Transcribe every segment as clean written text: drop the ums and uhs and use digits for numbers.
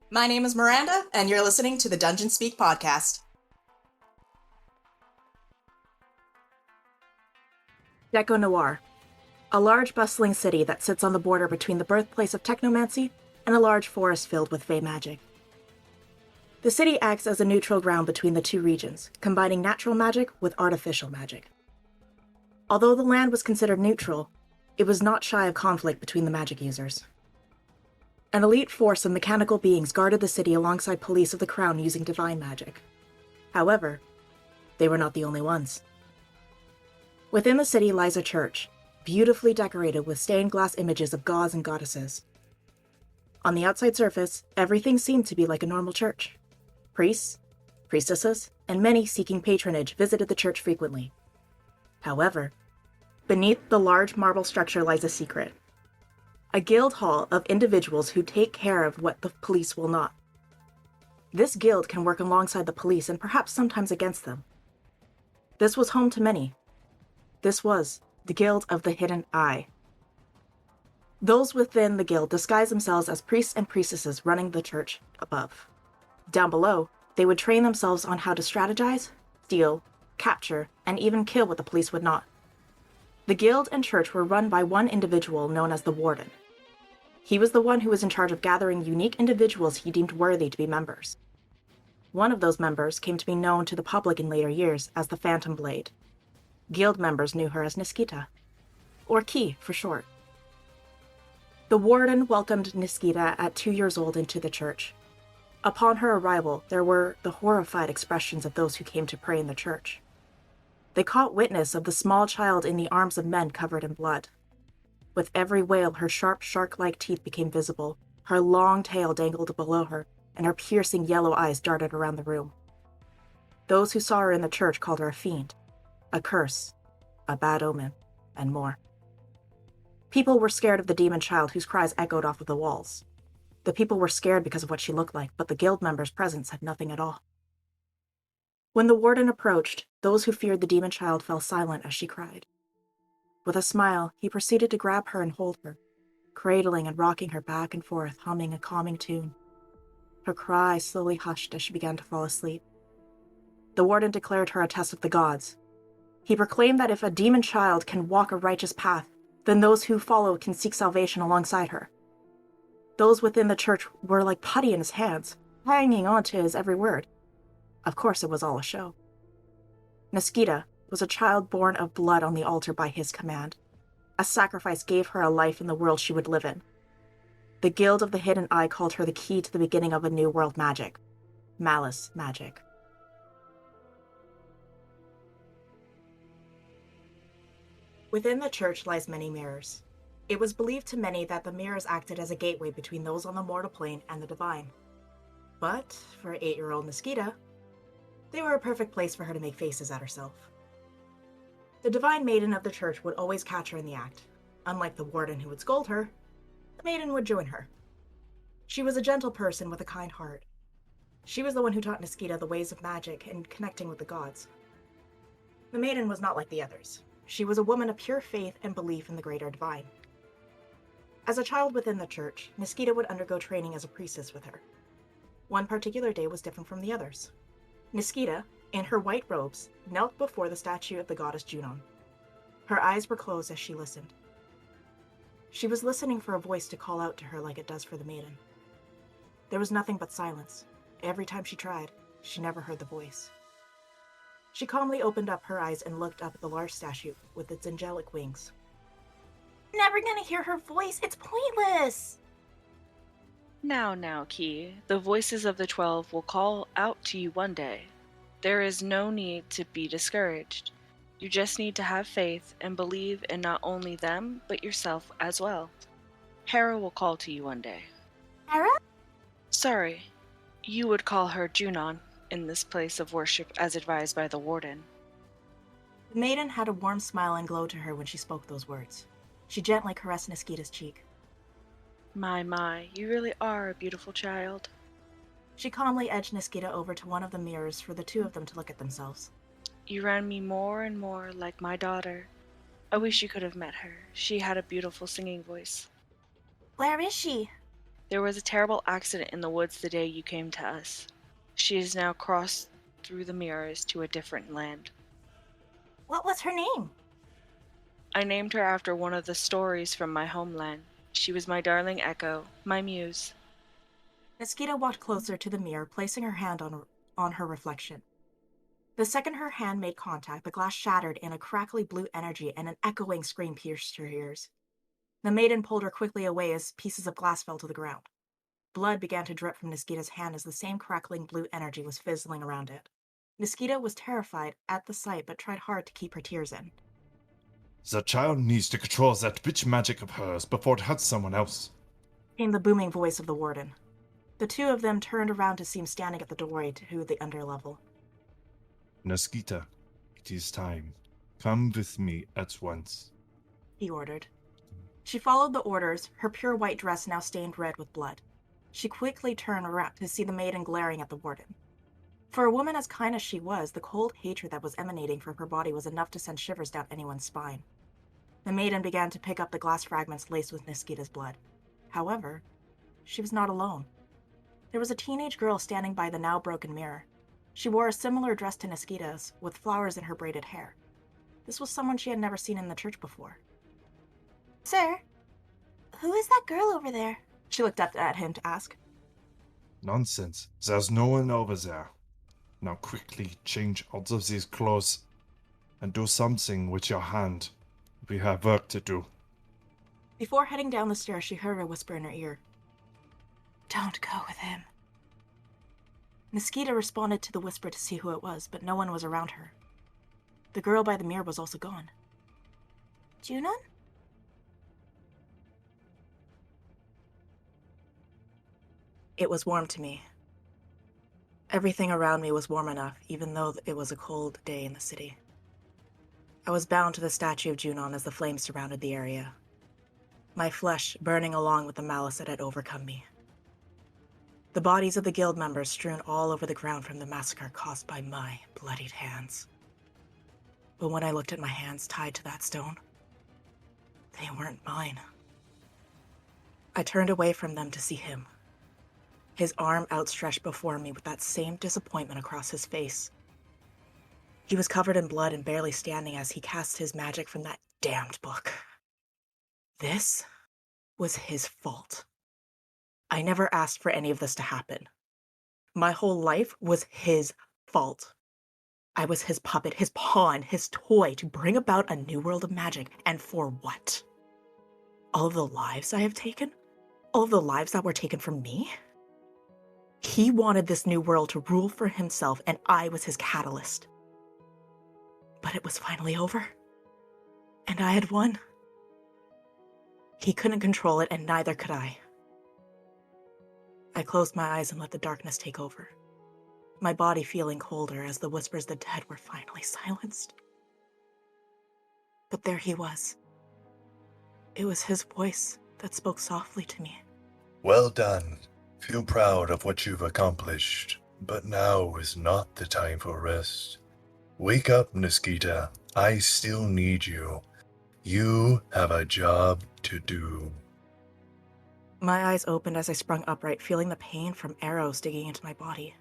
My name is Miranda, and you're listening to the Dungeon Speak podcast. Deco Noir, a large bustling city that sits on the border between the birthplace of technomancy and a large forest filled with fey magic. The city acts as a neutral ground between the two regions, combining natural magic with artificial magic. Although the land was considered neutral, it was not shy of conflict between the magic users. An elite force of mechanical beings guarded the city alongside police of the crown using divine magic. However, they were not the only ones. Within the city lies a church, beautifully decorated with stained glass images of gods and goddesses. On the outside surface, everything seemed to be like a normal church. Priests, priestesses, and many seeking patronage visited the church frequently. However, beneath the large marble structure lies a secret. A guild hall of individuals who take care of what the police will not. This guild can work alongside the police and perhaps sometimes against them. This was home to many. This was the Guild of the Hidden Eye. Those within the guild disguise themselves as priests and priestesses running the church above. Down below, they would train themselves on how to strategize, steal, capture, and even kill what the police would not. The guild and church were run by one individual known as the Warden. He was the one who was in charge of gathering unique individuals he deemed worthy to be members. One of those members came to be known to the public in later years as the Phantom Blade. Guild members knew her as Naskita, or Key for short. The Warden welcomed Naskita at 2 years old into the church. Upon her arrival, there were the horrified expressions of those who came to pray in the church. They caught witness of the small child in the arms of men covered in blood. With every wail, her sharp, shark-like teeth became visible, her long tail dangled below her, and her piercing yellow eyes darted around the room. Those who saw her in the church called her a fiend, a curse, a bad omen, and more. People were scared of the demon child whose cries echoed off of the walls. The people were scared because of what she looked like, but the guild members' presence had nothing at all. When the warden approached, those who feared the demon child fell silent as she cried. With a smile, he proceeded to grab her and hold her, cradling and rocking her back and forth, humming a calming tune. Her cries slowly hushed as she began to fall asleep. The warden declared her a test of the gods. He proclaimed that if a demon child can walk a righteous path, then those who follow can seek salvation alongside her. Those within the church were like putty in his hands, hanging on to his every word. Of course, it was all a show. Naskita was a child born of blood on the altar by his command. A sacrifice gave her a life in the world she would live in. The Guild of the Hidden Eye called her the key to the beginning of a new world magic. Malice magic. Within the church lies many mirrors. It was believed to many that the mirrors acted as a gateway between those on the mortal plane and the divine. But, for 8-year-old Naskita, they were a perfect place for her to make faces at herself. The divine maiden of the church would always catch her in the act. Unlike the warden who would scold her, the maiden would join her. She was a gentle person with a kind heart. She was the one who taught Naskita the ways of magic and connecting with the gods. The maiden was not like the others. She was a woman of pure faith and belief in the greater divine. As a child within the church, Naskita would undergo training as a priestess with her. One particular day was different from the others. Naskita, in her white robes, knelt before the statue of the goddess Junon. Her eyes were closed as she listened. She was listening for a voice to call out to her like it does for the maiden. There was nothing but silence. Every time she tried, she never heard the voice. She calmly opened up her eyes and looked up at the large statue with its angelic wings. Never gonna hear her voice, it's pointless! Now, Key, the voices of the 12 will call out to you one day. There is no need to be discouraged. You just need to have faith and believe in not only them, but yourself as well. Hera will call to you one day. Hera? Sorry, you would call her Junon in this place of worship as advised by the warden. The maiden had a warm smile and glow to her when she spoke those words. She gently caressed Naskita's cheek. My, you really are a beautiful child. She calmly edged Naskita over to one of the mirrors for the two of them to look at themselves. You ran me more and more like my daughter. I wish you could have met her. She had a beautiful singing voice. Where is she? There was a terrible accident in the woods the day you came to us. She has now crossed through the mirrors to a different land. What was her name? I named her after one of the stories from my homeland. She was my darling echo, my muse. Naskita walked closer to the mirror, placing her hand on her reflection. The second her hand made contact, the glass shattered in a crackly blue energy and an echoing scream pierced her ears. The maiden pulled her quickly away as pieces of glass fell to the ground. Blood began to drip from Naskita's hand as the same crackling blue energy was fizzling around it. Naskita was terrified at the sight but tried hard to keep her tears in. The child needs to control that bitch magic of hers before it hurts someone else, Came the booming voice of the warden. The two of them turned around to see him standing at the doorway to the underlevel. Naskita, it is time. Come with me at once. He ordered. She followed the orders, her pure white dress now stained red with blood. She quickly turned around to see the maiden glaring at the warden. For a woman as kind as she was, the cold hatred that was emanating from her body was enough to send shivers down anyone's spine. The maiden began to pick up the glass fragments laced with Naskita's blood. However, she was not alone. There was a teenage girl standing by the now broken mirror. She wore a similar dress to Naskita's, with flowers in her braided hair. This was someone she had never seen in the church before. Sir, who is that girl over there? She looked up at him to ask. Nonsense. There's no one over there. Now quickly change out of these clothes and do something with your hand. We have work to do. Before heading down the stairs, she heard a whisper in her ear. Don't go with him. Naskita responded to the whisper to see who it was, but no one was around her. The girl by the mirror was also gone. Junon? It was warm to me. Everything around me was warm enough, even though it was a cold day in the city. I was bound to the statue of Junon as the flames surrounded the area, my flesh burning along with the malice that had overcome me. The bodies of the guild members strewn all over the ground from the massacre caused by my bloodied hands. But when I looked at my hands tied to that stone, they weren't mine. I turned away from them to see him, his arm outstretched before me with that same disappointment across his face. He was covered in blood and barely standing as he cast his magic from that damned book. This was his fault. I never asked for any of this to happen. My whole life was his fault. I was his puppet, his pawn, his toy to bring about a new world of magic. And for what? All of the lives I have taken? All of the lives that were taken from me? He wanted this new world to rule for himself, and I was his catalyst. But it was finally over. And I had won. He couldn't control it, and neither could I. I closed my eyes and let the darkness take over, my body feeling colder as the whispers of the dead were finally silenced. But there he was. It was his voice that spoke softly to me. Well done. Feel proud of what you've accomplished, but now is not the time for rest. Wake up, Naskita. I still need you. You have a job to do. My eyes opened as I sprung upright, feeling the pain from arrows digging into my body.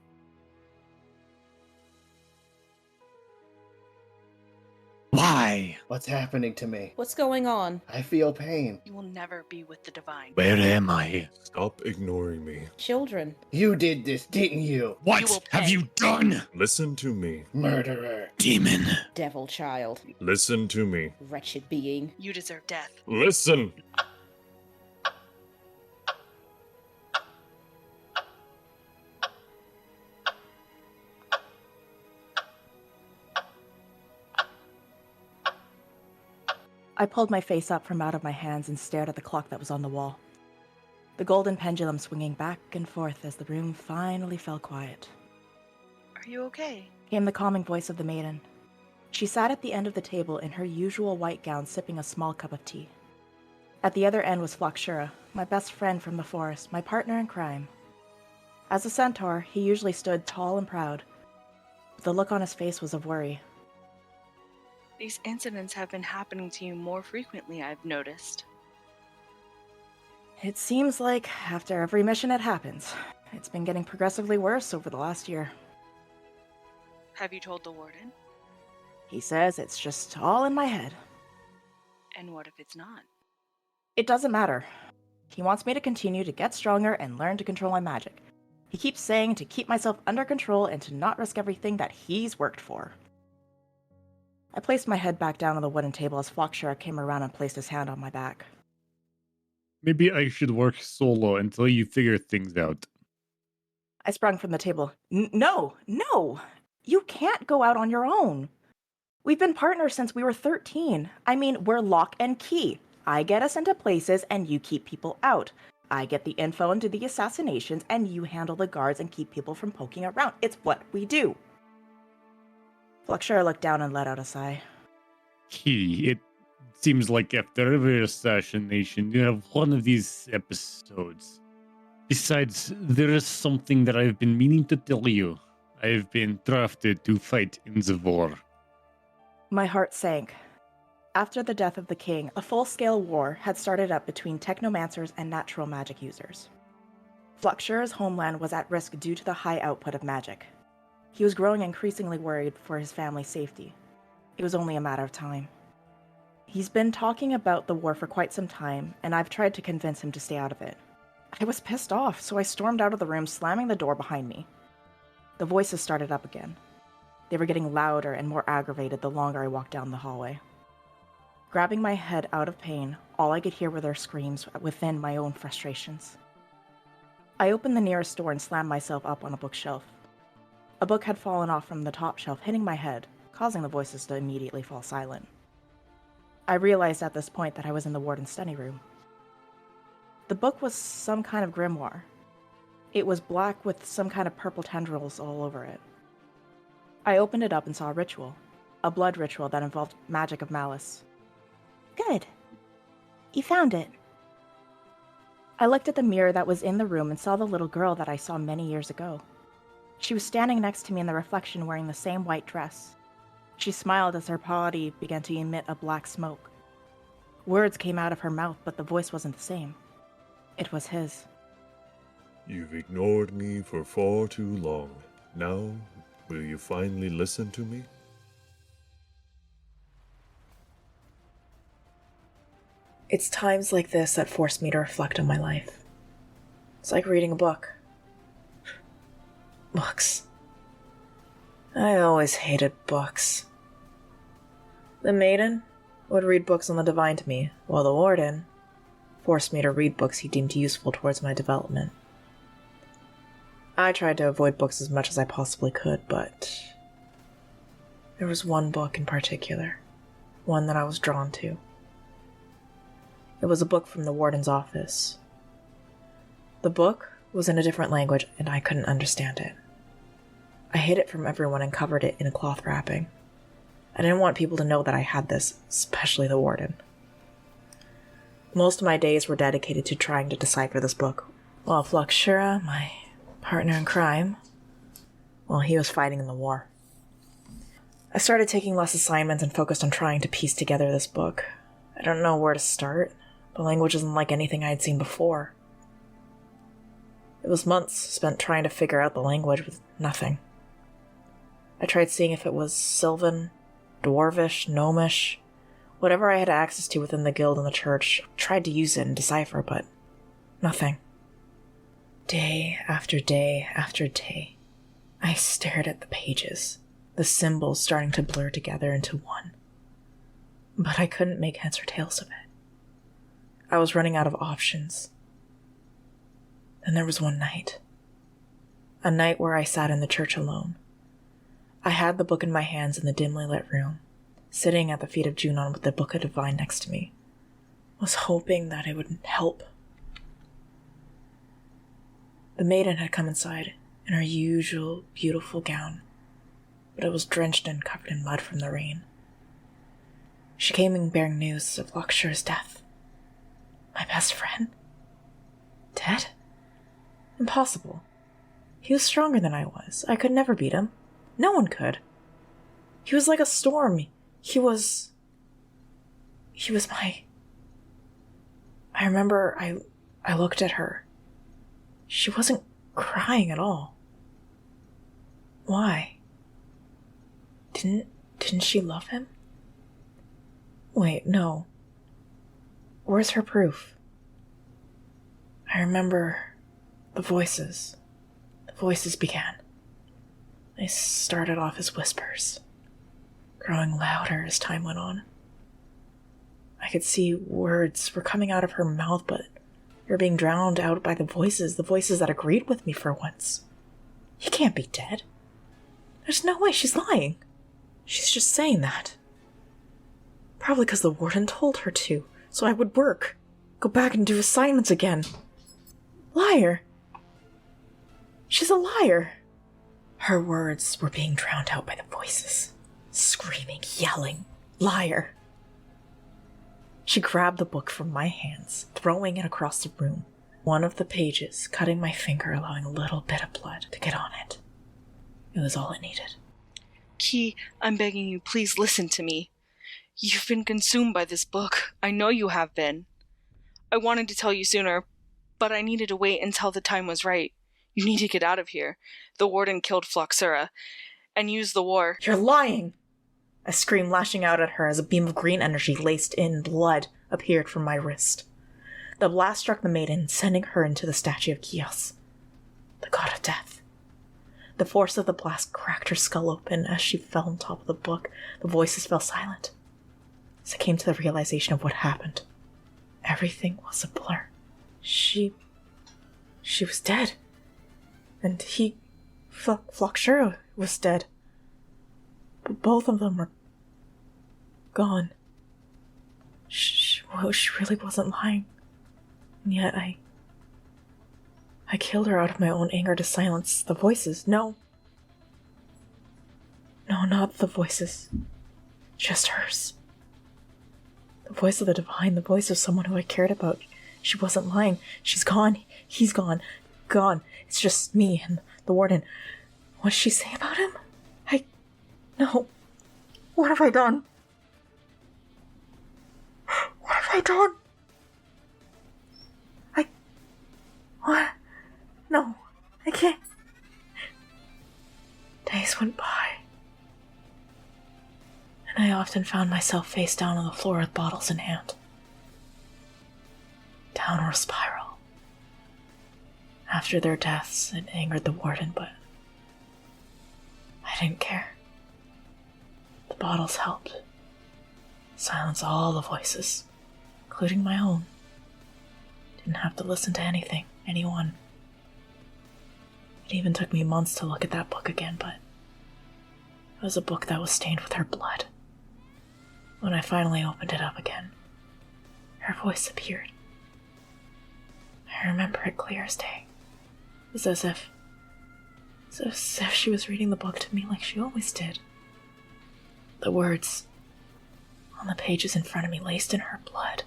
Why? What's happening to me? What's going on? I feel pain. You will never be with the divine. Where am I? Stop ignoring me. Children. You did this, didn't you? What You will have pay. you done? Listen to me. Murderer. Demon. Devil child. Listen to me. Wretched being. You deserve death. Listen! I pulled my face up from out of my hands and stared at the clock that was on the wall. The golden pendulum swinging back and forth as the room finally fell quiet. Are you okay? Came the calming voice of the maiden. She sat at the end of the table in her usual white gown, sipping a small cup of tea. At the other end was Phloxura, my best friend from the forest, my partner in crime. As a centaur, he usually stood tall and proud, but the look on his face was of worry. These incidents have been happening to you more frequently, I've noticed. It seems like after every mission it happens. It's been getting progressively worse over the last year. Have you told the warden? He says it's just all in my head. And what if it's not? It doesn't matter. He wants me to continue to get stronger and learn to control my magic. He keeps saying to keep myself under control and to not risk everything that he's worked for. I placed my head back down on the wooden table as Flockshire came around and placed his hand on my back. Maybe I should work solo until you figure things out. I sprung from the table. No! You can't go out on your own. We've been partners since we were 13. I mean, we're lock and key. I get us into places and you keep people out. I get the info into the assassinations and you handle the guards and keep people from poking around. It's what we do. Flockshire looked down and let out a sigh. It seems like after every assassination, you have one of these episodes. Besides, there is something that I've been meaning to tell you. I've been drafted to fight in the war. My heart sank. After the death of the king, a full-scale war had started up between technomancers and natural magic users. Flockshire's homeland was at risk due to the high output of magic. He was growing increasingly worried for his family's safety. It was only a matter of time. He's been talking about the war for quite some time, and I've tried to convince him to stay out of it. I was pissed off, so I stormed out of the room, slamming the door behind me. The voices started up again. They were getting louder and more aggravated the longer I walked down the hallway. Grabbing my head out of pain, all I could hear were their screams within my own frustrations. I opened the nearest door and slammed myself up on a bookshelf. A book had fallen off from the top shelf, hitting my head, causing the voices to immediately fall silent. I realized at this point that I was in the warden's study room. The book was some kind of grimoire. It was black with some kind of purple tendrils all over it. I opened it up and saw a ritual. A blood ritual that involved magic of malice. Good. You found it. I looked at the mirror that was in the room and saw the little girl that I saw many years ago. She was standing next to me in the reflection wearing the same white dress. She smiled as her body began to emit a black smoke. Words came out of her mouth, but the voice wasn't the same. It was his. You've ignored me for far too long. Now, will you finally listen to me? It's times like this that force me to reflect on my life. It's like reading a book. Books. I always hated books. The maiden would read books on the divine to me, while the warden forced me to read books he deemed useful towards my development. I tried to avoid books as much as I possibly could, but there was one book in particular, one that I was drawn to. It was a book from the warden's office. The book was in a different language, and I couldn't understand it. I hid it from everyone and covered it in a cloth wrapping. I didn't want people to know that I had this, especially the warden. Most of my days were dedicated to trying to decipher this book, while Flockshire, my partner in crime, well, he was fighting in the war. I started taking less assignments and focused on trying to piece together this book. I don't know where to start. The language isn't like anything I had seen before. It was months spent trying to figure out the language with nothing. I tried seeing if it was Sylvan, Dwarvish, Gnomish, whatever I had access to within the guild and the church. Tried to use it and decipher, but nothing. Day after day after day, I stared at the pages, the symbols starting to blur together into one. But I couldn't make heads or tails of it. I was running out of options. Then there was one night. A night where I sat in the church alone. I had the book in my hands in the dimly lit room, sitting at the feet of Junon with the Book of Divine next to me. Was hoping that it would help. The maiden had come inside in her usual beautiful gown, but it was drenched and covered in mud from the rain. She came in bearing news of Flockshire's death. My best friend? Dead? Impossible. He was stronger than I was. I could never beat him. No one could. He was like a storm. He was my... I remember I I looked at her. She wasn't crying at all. Why? Didn't she love him? Wait, no. Where's her proof? I remember the voices. The voices began. They started off as whispers, growing louder as time went on. I could see words were coming out of her mouth, but they were being drowned out by the voices that agreed with me for once. He can't be dead. There's no way she's lying. She's just saying that. Probably because the warden told her to, so I would work. Go back and do assignments again. Liar. She's a liar. Her words were being drowned out by the voices. Screaming, yelling. Liar. She grabbed the book from my hands, throwing it across the room. One of the pages cutting my finger, allowing a little bit of blood to get on it. It was all it needed. Key, I'm begging you, please listen to me. You've been consumed by this book. I know you have been. I wanted to tell you sooner, but I needed to wait until the time was right. You need to get out of here. The warden killed Floxura, and used the war. You're lying! I screamed, lashing out at her as a beam of green energy laced in blood appeared from my wrist. The blast struck the maiden, sending her into the statue of Kios, the god of death. The force of the blast cracked her skull open as she fell on top of the book. The voices fell silent. As I came to the realization of what happened, everything was a blur. She was dead. And Floxura was dead. But both of them were gone. She really wasn't lying. And yet I killed her out of my own anger to silence the voices. No, not the voices. Just hers. The voice of the divine, the voice of someone who I cared about. She wasn't lying. She's gone. He's gone. Gone. It's just me and the warden. What did she say about him? No. What have I done? What have I done? What? No. I can't. Days went by. And I often found myself face down on the floor with bottles in hand. Downward spiral. After their deaths, it angered the warden, but I didn't care. The bottles helped silence all the voices, including my own. Didn't have to listen to anyone. It even took me months to look at that book again, but it was a book that was stained with her blood. When I finally opened it up again, her voice appeared. I remember it clear as day. It was as if she was reading the book to me like she always did. The words on the pages in front of me laced in her blood.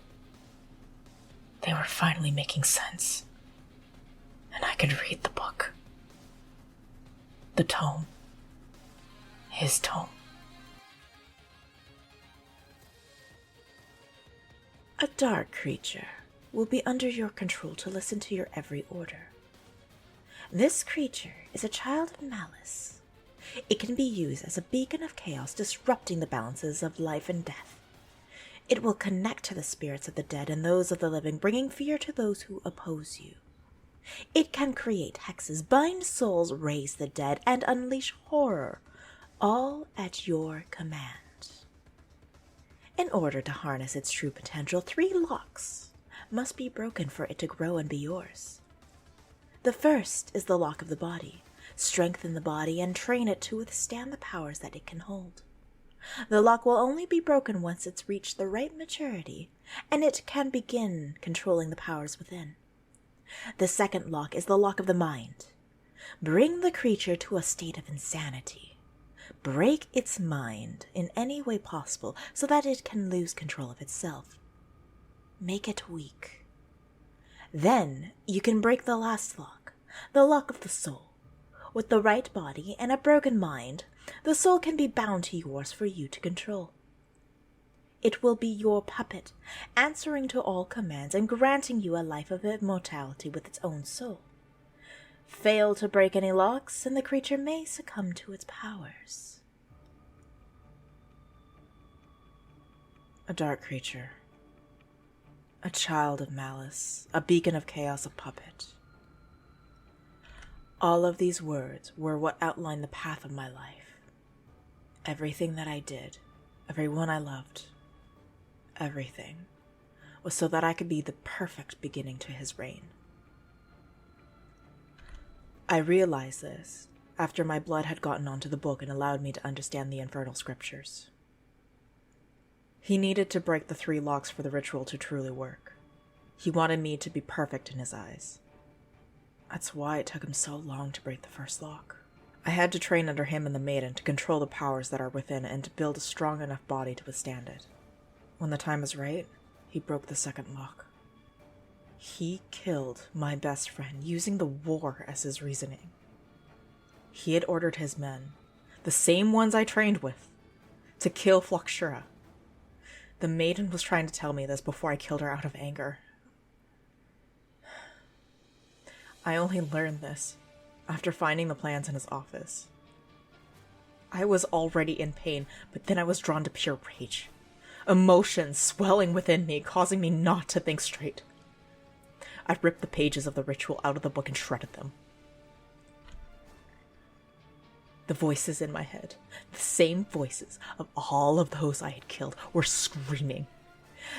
They were finally making sense. And I could read the book. The tome. His tome. A dark creature will be under your control to listen to your every order. This creature is a child of malice. It can be used as a beacon of chaos, disrupting the balances of life and death. It will connect to the spirits of the dead and those of the living, bringing fear to those who oppose you. It can create hexes, bind souls, raise the dead, and unleash horror, all at your command. In order to harness its true potential, 3 locks must be broken for it to grow and be yours. The first is the lock of the body. Strengthen the body and train it to withstand the powers that it can hold. The lock will only be broken once it's reached the right maturity, and it can begin controlling the powers within. The second lock is the lock of the mind. Bring the creature to a state of insanity. Break its mind in any way possible so that it can lose control of itself. Make it weak. Then you can break the last lock, the lock of the soul. With the right body and a broken mind, the soul can be bound to yours for you to control. It will be your puppet, answering to all commands and granting you a life of immortality with its own soul. Fail to break any locks, and the creature may succumb to its powers. A dark creature. A child of malice, a beacon of chaos, a puppet. All of these words were what outlined the path of my life. Everything that I did, everyone I loved, everything, was so that I could be the perfect beginning to his reign. I realized this after my blood had gotten onto the book and allowed me to understand the infernal scriptures. He needed to break the 3 locks for the ritual to truly work. He wanted me to be perfect in his eyes. That's why it took him so long to break the first lock. I had to train under him and the maiden to control the powers that are within and to build a strong enough body to withstand it. When the time was right, he broke the second lock. He killed my best friend using the war as his reasoning. He had ordered his men, the same ones I trained with, to kill Phloxera. The maiden was trying to tell me this before I killed her out of anger. I only learned this after finding the plans in his office. I was already in pain, but then I was drawn to pure rage. Emotions swelling within me, causing me not to think straight. I ripped the pages of the ritual out of the book and shredded them. The voices in my head, the same voices of all of those I had killed, were screaming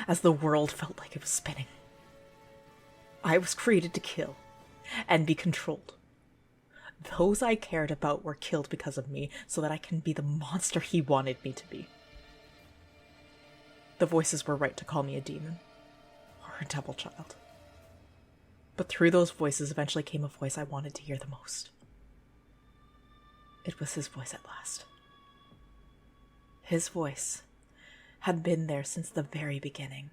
as the world felt like it was spinning. I was created to kill and be controlled. Those I cared about were killed because of me, so that I can be the monster he wanted me to be. The voices were right to call me a demon, or a devil child. But through those voices eventually came a voice I wanted to hear the most. It was his voice at last. His voice had been there since the very beginning.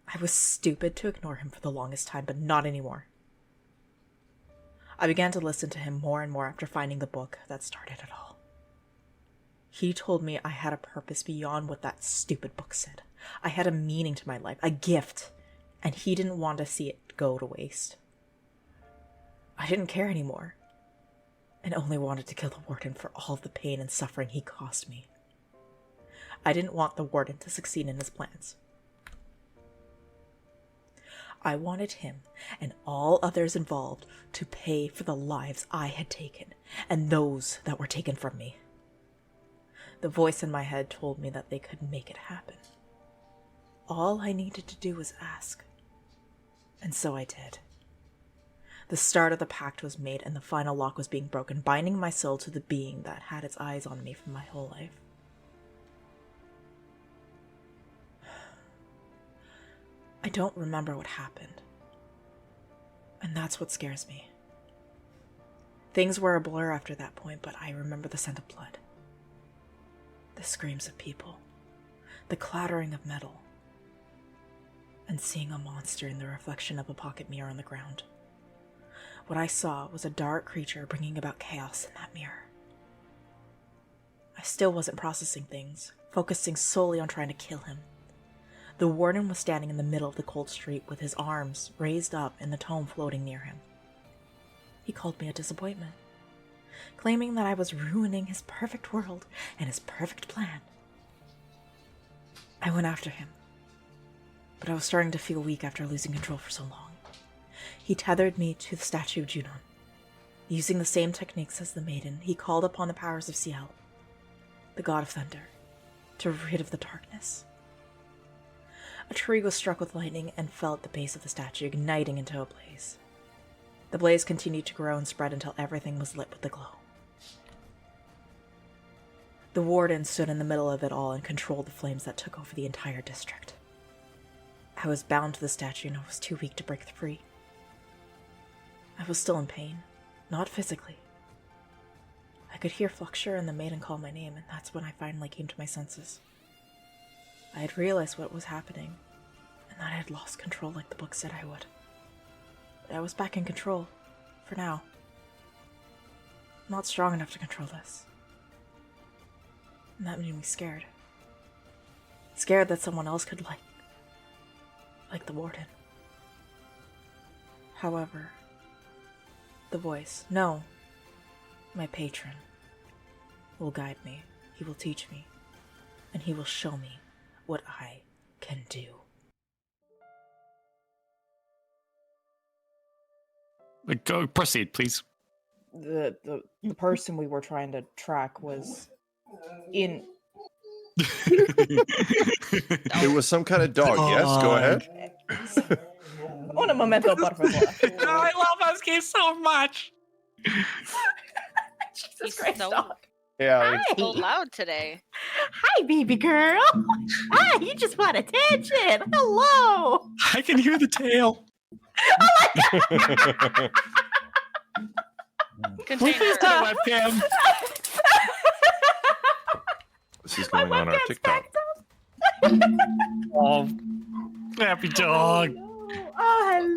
I was stupid to ignore him for the longest time, but not anymore. I began to listen to him more and more after finding the book that started it all. He told me I had a purpose beyond what that stupid book said. I had a meaning to my life, a gift, and he didn't want to see it go to waste. I didn't care anymore, and only wanted to kill the warden for all of the pain and suffering he caused me. I didn't want the warden to succeed in his plans. I wanted him and all others involved to pay for the lives I had taken and those that were taken from me. The voice in my head told me that they could make it happen. All I needed to do was ask. And so I did. The start of the pact was made and the final lock was being broken, binding my soul to the being that had its eyes on me for my whole life. I don't remember what happened. And that's what scares me. Things were a blur after that point, but I remember the scent of blood. The screams of people. The clattering of metal. And seeing a monster in the reflection of a pocket mirror on the ground. What I saw was a dark creature bringing about chaos in that mirror. I still wasn't processing things, focusing solely on trying to kill him. The warden was standing in the middle of the cold street with his arms raised up and the tome floating near him. He called me a disappointment, claiming that I was ruining his perfect world and his perfect plan. I went after him, but I was starting to feel weak after losing control for so long. He tethered me to the statue of Junon. Using the same techniques as the maiden, he called upon the powers of Ciel, the god of thunder, to rid of the darkness. A tree was struck with lightning and fell at the base of the statue, igniting into a blaze. The blaze continued to grow and spread until everything was lit with the glow. The warden stood in the middle of it all and controlled the flames that took over the entire district. I was bound to the statue and I was too weak to break free. I was still in pain, not physically. I could hear Phloxera and the maiden call my name, and that's when I finally came to my senses. I had realized what was happening, and that I had lost control like the book said I would. But I was back in control, for now. I'm not strong enough to control this. And that made me scared. Scared that someone else could like the warden. However, the voice, no, my patron, will guide me. He will teach me, and he will show me what I can do. Go proceed, please. The person we were trying to track was in. It was some kind of dog. Yes, go ahead. Un momento, por favor. I love this game so much. He's Christ, so, dog. Yeah, so loud today. Hi, baby girl. Hi, you just want attention. Hello. I can hear the tail. Container. Please go webcam. this is going on our TikTok. Oh, happy dog. Oh,